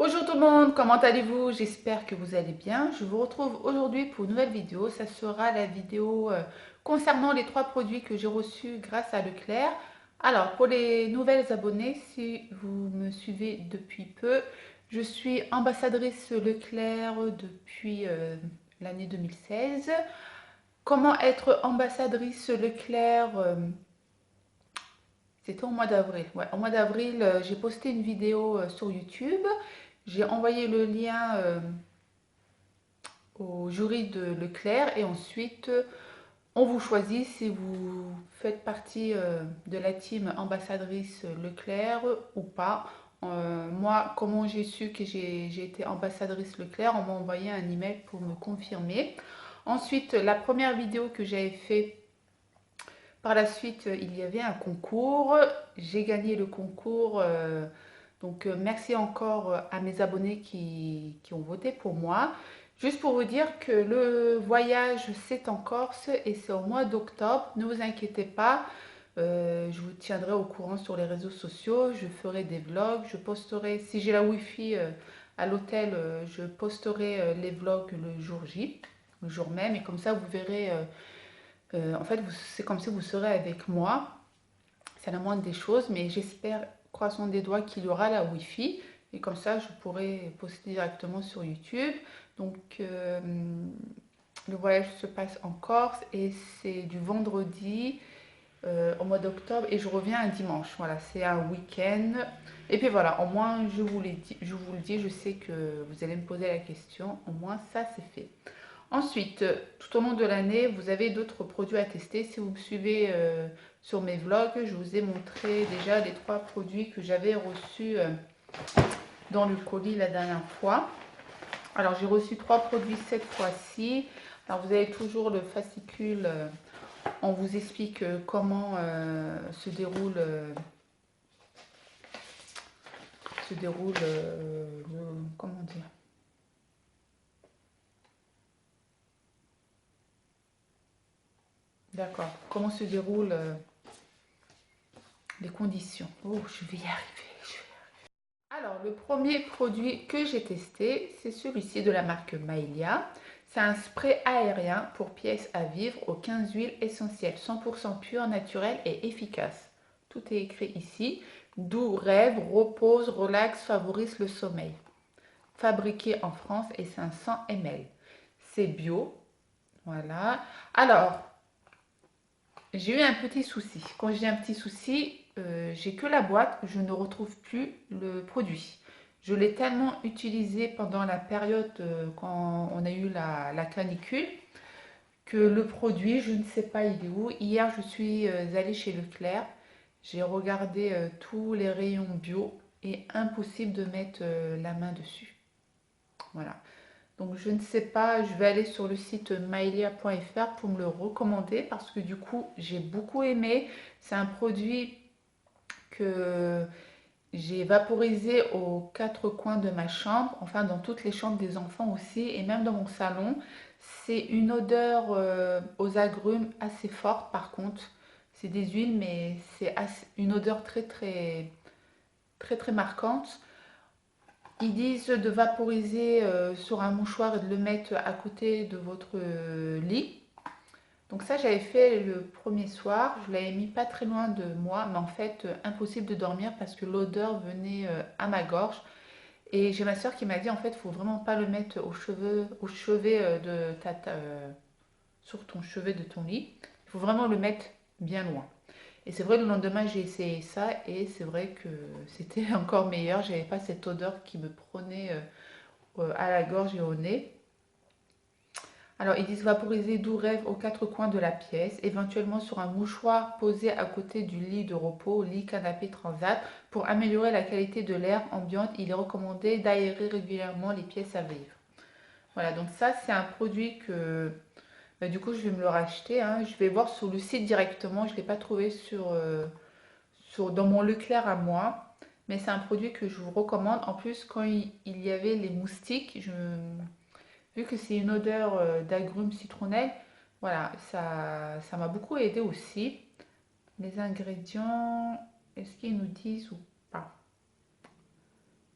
Bonjour tout le monde, comment allez-vous? J'espère que vous allez bien. Je vous retrouve aujourd'hui pour une nouvelle vidéo. Ça sera la vidéo concernant les trois produits que j'ai reçus grâce à Leclerc. Alors, pour les nouvelles abonnées, si vous me suivez depuis peu, je suis ambassadrice Leclerc depuis l'année 2016. Comment être ambassadrice Leclerc? C'était au mois d'avril. Ouais, au mois d'avril, j'ai posté une vidéo sur YouTube. J'ai envoyé le lien au jury de Leclerc et ensuite on vous choisit si vous faites partie de la team ambassadrice Leclerc ou pas. Moi, comment j'ai su que j'ai été ambassadrice Leclerc, on m'a envoyé un email pour me confirmer. Ensuite, la première vidéo que j'avais fait par la suite, il y avait un concours. J'ai gagné le concours. Merci encore à mes abonnés qui ont voté pour moi. Juste pour vous dire que le voyage, c'est en Corse et c'est au mois d'octobre. Ne vous inquiétez pas. Je vous tiendrai au courant sur les réseaux sociaux. Je ferai des vlogs. Je posterai, si j'ai la Wi-Fi à l'hôtel, je posterai les vlogs le jour J, le jour même. Et comme ça, vous verrez. En fait, c'est comme si vous serez avec moi. C'est la moindre des choses, mais j'espère, croisons des doigts, qu'il y aura la Wi-Fi. Et comme ça, je pourrai poster directement sur YouTube. Donc, le voyage se passe en Corse et c'est du vendredi au mois d'octobre et je reviens un dimanche. Voilà, c'est un week-end. Et puis voilà, au moins, je vous le dis, je sais que vous allez me poser la question. Au moins, ça, c'est fait. Ensuite, tout au long de l'année, vous avez d'autres produits à tester. Si vous me suivez sur mes vlogs, je vous ai montré déjà les trois produits que j'avais reçus dans le colis la dernière fois. Alors, j'ai reçu trois produits cette fois-ci. Alors, vous avez toujours le fascicule. On vous explique comment se déroule comment dire. D'accord. Comment se déroulent les conditions. Oh, je vais y arriver. Alors, le premier produit que j'ai testé, c'est celui-ci de la marque Maïlia. C'est un spray aérien pour pièces à vivre aux 15 huiles essentielles, 100% pur, naturel et efficace. Tout est écrit ici. Doux, rêve, repose, relax, favorise le sommeil. Fabriqué en France et 500 ml. C'est bio. Voilà. Alors, j'ai eu un petit souci. Quand j'ai un petit souci, j'ai que la boîte, je ne retrouve plus le produit. Je l'ai tellement utilisé pendant la période quand on a eu la canicule que le produit, je ne sais pas il est où. Hier, je suis allée chez Leclerc, j'ai regardé tous les rayons bio et impossible de mettre la main dessus. Voilà. Donc je ne sais pas, je vais aller sur le site maelia.fr pour me le recommander parce que du coup j'ai beaucoup aimé. C'est un produit que j'ai vaporisé aux quatre coins de ma chambre, enfin dans toutes les chambres des enfants aussi et même dans mon salon. C'est une odeur aux agrumes assez forte par contre. C'est des huiles mais c'est une odeur très marquante. Ils disent de vaporiser sur un mouchoir et de le mettre à côté de votre lit. Donc ça, j'avais fait le premier soir. Je l'avais mis pas très loin de moi, mais en fait, impossible de dormir parce que l'odeur venait à ma gorge. Et j'ai ma soeur qui m'a dit, en fait, il faut vraiment pas le mettre au chevet sur ton chevet de ton lit. Il faut vraiment le mettre bien loin. Et c'est vrai, le lendemain, j'ai essayé ça et c'est vrai que c'était encore meilleur. J'avais pas cette odeur qui me prenait à la gorge et au nez. Alors, ils disent vaporiser doux rêve aux quatre coins de la pièce, éventuellement sur un mouchoir posé à côté du lit de repos, lit, canapé, transat. Pour améliorer la qualité de l'air ambiante, il est recommandé d'aérer régulièrement les pièces à vivre. Voilà, donc ça, c'est un produit que du coup, je vais me le racheter, hein. Je vais voir sur le site directement. Je ne l'ai pas trouvé dans mon Leclerc à moi. Mais c'est un produit que je vous recommande. En plus, quand il y avait les moustiques, vu que c'est une odeur d'agrumes citronnelle, voilà, ça m'a beaucoup aidé aussi. Les ingrédients, est-ce qu'ils nous disent ou pas?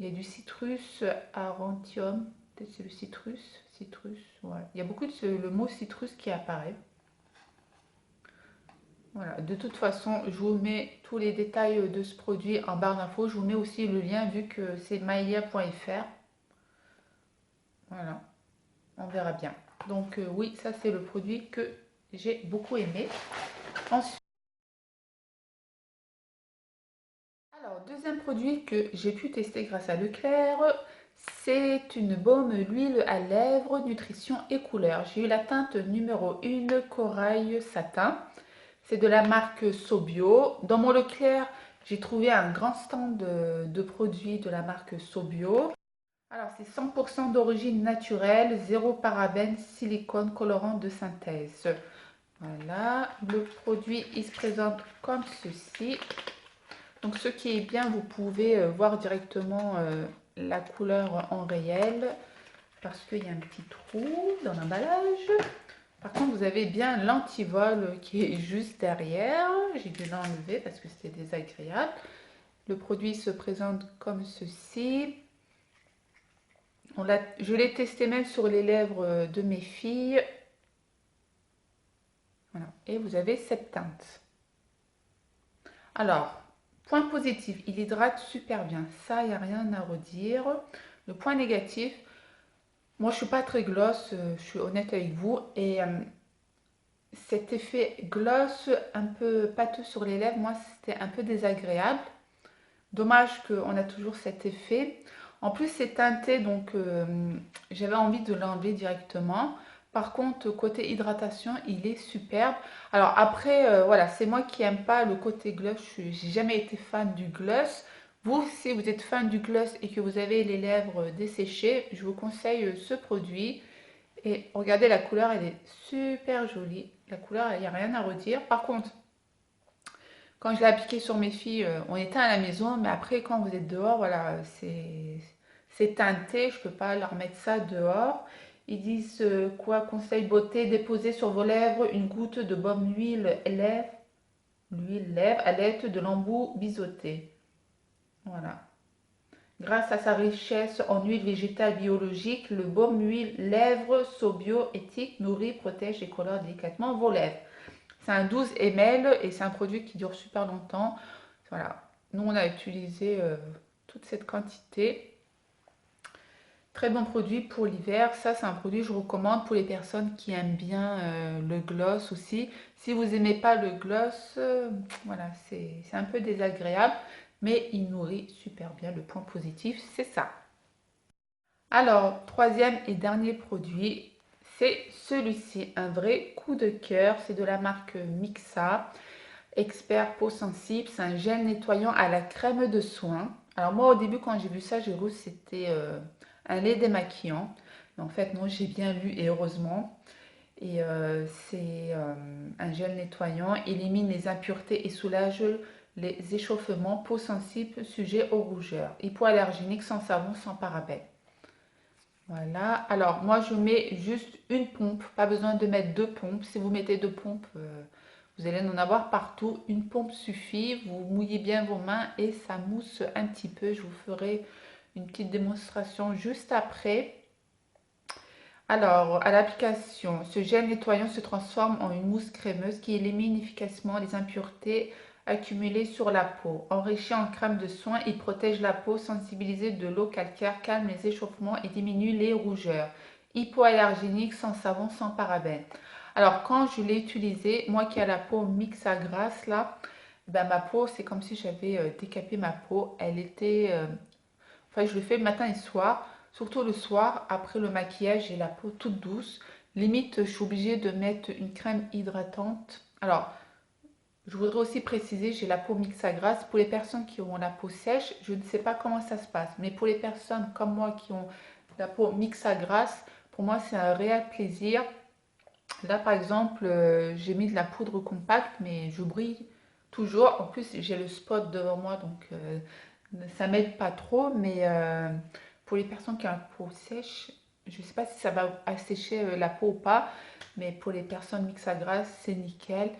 Il y a du citrus aurantium, peut-être c'est le citrus, ouais. Il y a beaucoup de le mot citrus qui apparaît. Voilà, de toute façon, je vous mets tous les détails de ce produit en barre d'infos. Je vous mets aussi le lien vu que c'est maïlia.fr. Voilà, on verra bien. Donc oui, ça c'est le produit que j'ai beaucoup aimé. Ensuite, alors, deuxième produit que j'ai pu tester grâce à Leclerc, c'est une baume l'huile à lèvres, nutrition et couleur. J'ai eu la teinte numéro 1, corail satin. C'est de la marque Sobio. Dans mon Leclerc, j'ai trouvé un grand stand de produits de la marque Sobio. Alors, c'est 100% d'origine naturelle, zéro parabène, silicone, colorant de synthèse. Voilà, le produit, il se présente comme ceci. Donc, ce qui est bien, vous pouvez voir directement la couleur en réel parce qu'il y a un petit trou dans l'emballage. Par contre, vous avez bien l'antivol qui est juste derrière. J'ai dû l'enlever parce que c'était désagréable. Le produit se présente comme ceci. Je l'ai testé même sur les lèvres de mes filles. Voilà. Et vous avez cette teinte. Alors, point positif, il hydrate super bien. Ça, il n'y a rien à redire. Le point négatif, moi je suis pas très gloss, je suis honnête avec vous. Et cet effet gloss un peu pâteux sur les lèvres, moi c'était un peu désagréable. Dommage qu'on a toujours cet effet. En plus c'est teinté, donc j'avais envie de l'enlever directement. Par contre, côté hydratation, il est superbe. Alors après, voilà, c'est moi qui n'aime pas le côté gloss. J'ai jamais été fan du gloss. Vous, si vous êtes fan du gloss et que vous avez les lèvres desséchées, je vous conseille ce produit. Et regardez la couleur, elle est super jolie. La couleur, il n'y a rien à redire. Par contre, quand je l'ai appliqué sur mes filles, on était à la maison, mais après, quand vous êtes dehors, voilà, c'est teinté. Je ne peux pas leur mettre ça dehors. Ils disent quoi? Conseil beauté, déposer sur vos lèvres une goutte de baume l'huile lèvres à l'aide de l'embout biseauté. Voilà. Grâce à sa richesse en huile végétale biologique, le baume huile lèvres Sobio éthique nourrit, protège et colore délicatement vos lèvres. C'est un 12 ml et c'est un produit qui dure super longtemps. Voilà. Nous, on a utilisé toute cette quantité. Très bon produit pour l'hiver. Ça, c'est un produit que je recommande pour les personnes qui aiment bien le gloss aussi. Si vous n'aimez pas le gloss, voilà, c'est un peu désagréable, mais il nourrit super bien. Le point positif, c'est ça. Alors, troisième et dernier produit, c'est celui-ci, un vrai coup de cœur. C'est de la marque Mixa, Expert peau sensible. C'est un gel nettoyant à la crème de soin. Alors moi, au début, quand j'ai vu ça, j'ai cru que c'était un lait démaquillant. Mais en fait, non, j'ai bien lu et heureusement. Et c'est un gel nettoyant, élimine les impuretés et soulage les échauffements, peau sensible, sujet aux rougeurs. Hypoallergénique, sans savon, sans parabènes. Voilà. Alors, moi, je mets juste une pompe. Pas besoin de mettre deux pompes. Si vous mettez deux pompes, vous allez en avoir partout. Une pompe suffit. Vous mouillez bien vos mains et ça mousse un petit peu. Je vous ferai une petite démonstration juste après. Alors, à l'application, ce gel nettoyant se transforme en une mousse crémeuse qui élimine efficacement les impuretés accumulées sur la peau. Enrichi en crème de soin, il protège la peau sensibilisée de l'eau calcaire, calme les échauffements et diminue les rougeurs. Hypoallergénique, sans savon, sans parabènes. Alors, quand je l'ai utilisé, moi qui ai la peau mix à grasse là, ben, ma peau, c'est comme si j'avais décapé ma peau. Elle était... enfin, je le fais matin et soir. Surtout le soir, après le maquillage, j'ai la peau toute douce. Limite, je suis obligée de mettre une crème hydratante. Alors, je voudrais aussi préciser, j'ai la peau mixte à grasse. Pour les personnes qui ont la peau sèche, je ne sais pas comment ça se passe. Mais pour les personnes comme moi qui ont la peau mixte à grasse, pour moi, c'est un réel plaisir. Là, par exemple, j'ai mis de la poudre compacte, mais je brille toujours. En plus, j'ai le spot devant moi, donc ça m'aide pas trop. Mais pour les personnes qui ont la peau sèche, je ne sais pas si ça va assécher la peau ou pas, mais pour les personnes mixtes à grasse, c'est nickel.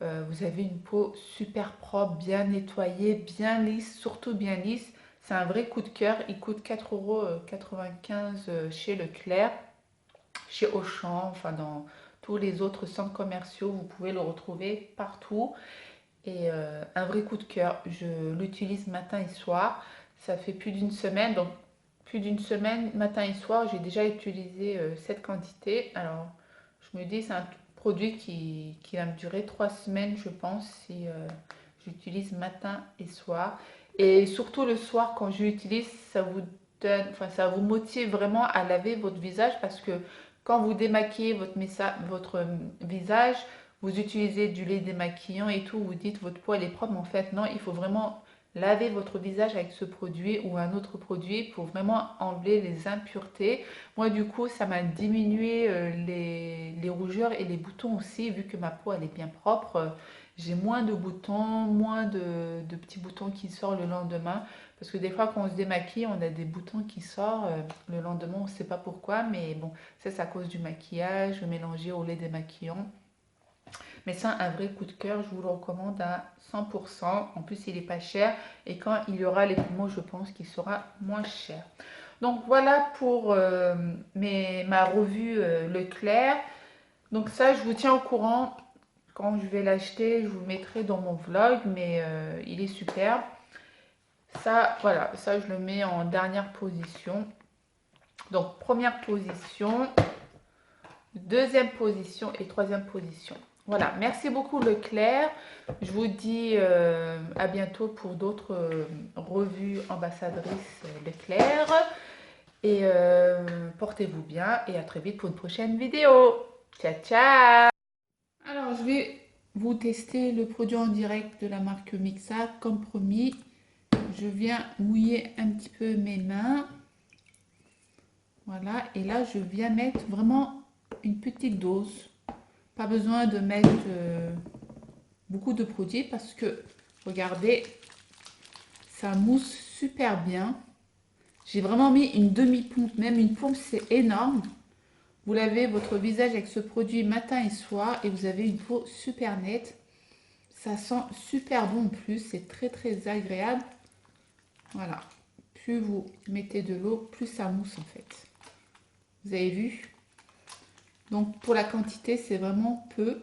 Vous avez une peau super propre, bien nettoyée, bien lisse, surtout bien lisse. C'est un vrai coup de cœur. Il coûte 4,95 € chez Leclerc, chez Auchan, enfin dans tous les autres centres commerciaux. Vous pouvez le retrouver partout. Et un vrai coup de cœur. Je l'utilise matin et soir. Ça fait plus d'une semaine. Donc, plus d'une semaine, matin et soir, j'ai déjà utilisé cette quantité. Alors, je me dis, c'est un produit qui va me durer 3 semaines, je pense, si j'utilise matin et soir. Et surtout le soir, quand je l'utilise, ça vous donne, enfin, ça vous motive vraiment à laver votre visage parce que quand vous démaquillez votre visage, vous utilisez du lait démaquillant et tout, vous dites votre peau elle est propre, mais en fait non, il faut vraiment laver votre visage avec ce produit ou un autre produit pour vraiment enlever les impuretés. Moi du coup ça m'a diminué les rougeurs et les boutons aussi, vu que ma peau elle est bien propre. J'ai moins de boutons, moins de petits boutons qui sortent le lendemain. Parce que des fois quand on se démaquille, on a des boutons qui sortent le lendemain, on ne sait pas pourquoi, mais bon, ça c'est à cause du maquillage mélangé au lait démaquillant. Mais c'est un vrai coup de cœur, je vous le recommande à 100%. En plus, il n'est pas cher. Et quand il y aura les promos, je pense qu'il sera moins cher. Donc voilà pour ma revue Leclerc. Donc ça, je vous tiens au courant. Quand je vais l'acheter, je vous le mettrai dans mon vlog. Mais il est super. Ça, voilà, ça je le mets en dernière position. Donc première position, deuxième position et troisième position. Voilà, merci beaucoup Leclerc. Je vous dis à bientôt pour d'autres revues ambassadrices Leclerc. Et portez-vous bien et à très vite pour une prochaine vidéo. Ciao, ciao! Alors, je vais vous tester le produit en direct de la marque Mixa. Comme promis, je viens mouiller un petit peu mes mains. Voilà, et là, je viens mettre vraiment une petite dose. Pas besoin de mettre beaucoup de produits parce que, regardez, ça mousse super bien. J'ai vraiment mis une demi-pompe, même une pompe, c'est énorme. Vous lavez votre visage avec ce produit matin et soir et vous avez une peau super nette. Ça sent super bon en plus, c'est très très agréable. Voilà, plus vous mettez de l'eau, plus ça mousse en fait. Vous avez vu? Donc pour la quantité, c'est vraiment peu.